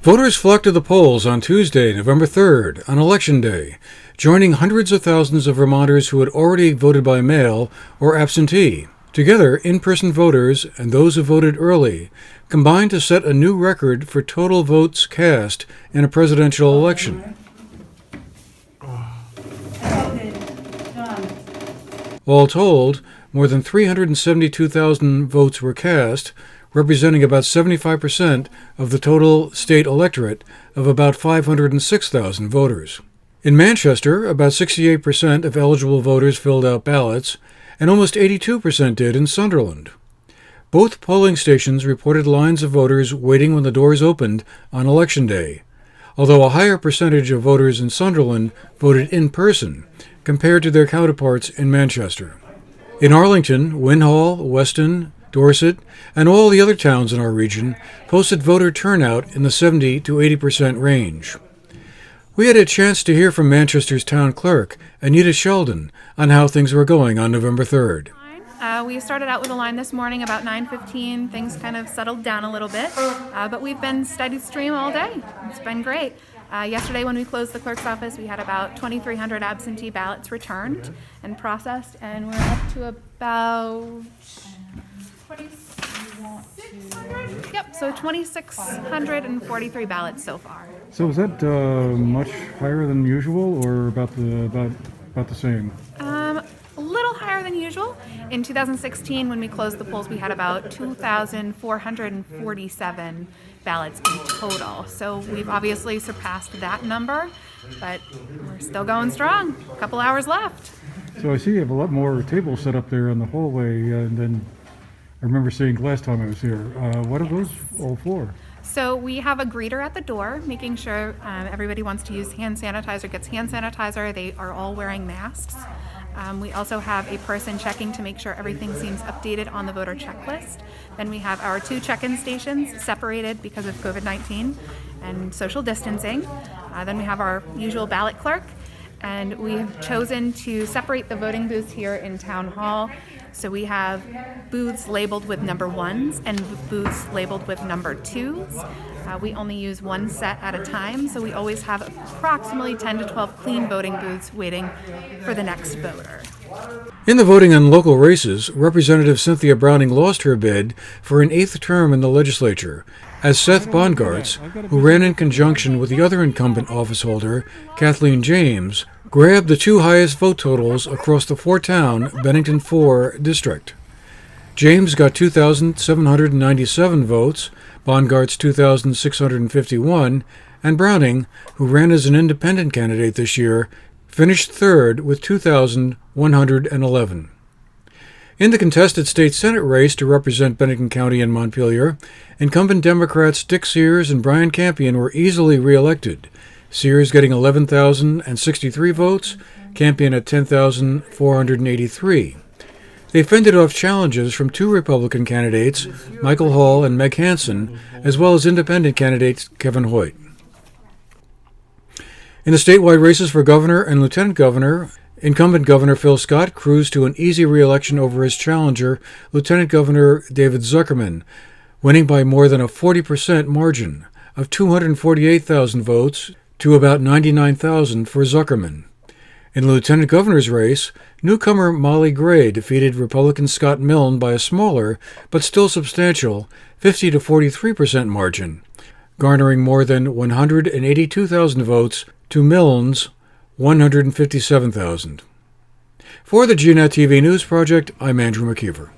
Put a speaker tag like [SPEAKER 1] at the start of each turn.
[SPEAKER 1] Voters flocked to the polls on Tuesday, November 3rd, on Election Day, joining hundreds of thousands of Vermonters who had already voted by mail or absentee. Together, in-person voters and those who voted early combined to set a new record for total votes cast in a presidential election. All told, more than 372,000 votes were cast, representing about 75% of the total state electorate of about 506,000 voters. In Manchester, about 68% of eligible voters filled out ballots, and almost 82% did in Sunderland. Both polling stations reported lines of voters waiting when the doors opened on Election Day, although a higher percentage of voters in Sunderland voted in person compared to their counterparts in Manchester. In Arlington, Winhall, Weston, Dorset, and all the other towns in our region posted voter turnout in the 70 to 80% range. We had a chance to hear from Manchester's town clerk, Anita Sheldon, on how things were going on November 3rd.
[SPEAKER 2] We started out with a line this morning about 9:15. Things kind of settled down a little bit, but we've been steady stream all day. It's been great. Yesterday when we closed the clerk's office, we had about 2,300 absentee ballots returned and processed, and we're up to about 2,600? Yep, so 2,643 ballots so far.
[SPEAKER 3] So is that much higher than usual, or about the same?
[SPEAKER 2] A little higher than usual. In 2016, when we closed the polls, we had about 2,447 ballots in total. So we've obviously surpassed that number, but we're still going strong. A couple hours left.
[SPEAKER 3] So I see you have a lot more tables set up there in the hallway than I remember seeing last time I was here. What are those all for?
[SPEAKER 2] So we have a greeter at the door, making sure everybody wants to use hand sanitizer gets hand sanitizer. They are all wearing masks. We also have a person checking to make sure everything seems updated on the voter checklist. Then we have our 2 check-in stations separated because of COVID-19 and social distancing. Then we have our usual ballot clerk, and we have chosen to separate the voting booths here in Town Hall. So we have booths labeled with number 1s and booths labeled with number 2s. We only use one set at a time, so we always have approximately 10 to 12 clean voting booths waiting for the next voter.
[SPEAKER 1] In the voting on local races, Representative Cynthia Browning lost her bid for an 8th term in the legislature, as Seth Bongartz, who ran in conjunction with the other incumbent officeholder, Kathleen James, grabbed the 2 highest vote totals across the 4-town Bennington 4 district. James got 2,797 votes, Bongartz 2,651, and Browning, who ran as an independent candidate this year, finished 3rd with 2,111. In the contested state Senate race to represent Bennington County and Montpelier, incumbent Democrats Dick Sears and Brian Campion were easily reelected, Sears getting 11,063 votes, Campion at 10,483. They fended off challenges from 2 Republican candidates, Michael Hall and Meg Hansen, as well as independent candidate Kevin Hoyt. In the statewide races for governor and lieutenant governor, incumbent Governor Phil Scott cruised to an easy re-election over his challenger, Lieutenant Governor David Zuckerman, winning by more than a 40% margin of 248,000 votes to about 99,000 for Zuckerman. In the lieutenant governor's race, newcomer Molly Gray defeated Republican Scott Milne by a smaller, but still substantial, 50 to 43% margin, garnering more than 182,000 votes to Milne's 157,000. For the GNAT-TV News Project, I'm Andrew McKeever.